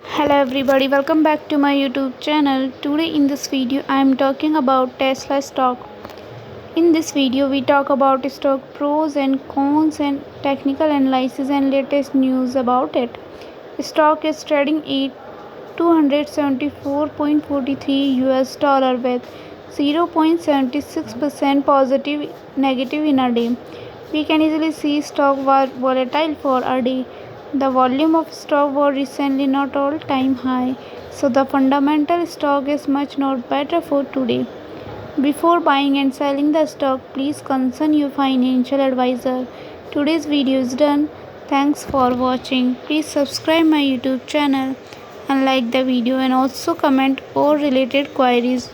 Hello everybody, welcome back to my YouTube channel. Today in this video I am talking about Tesla stock. In this video we talk about stock pros and cons and technical analysis and latest news about it. Stock is trading at 274.43 US dollar with 0.76% positive negative in a day. We can easily see stock was volatile for a day. The volume of stock was recently not all-time high, so the fundamental stock is much not better for today. Before buying and selling the stock, please consult your financial advisor. Today's video is done. Thanks for watching. Please subscribe my YouTube channel and like the video and also comment or related queries.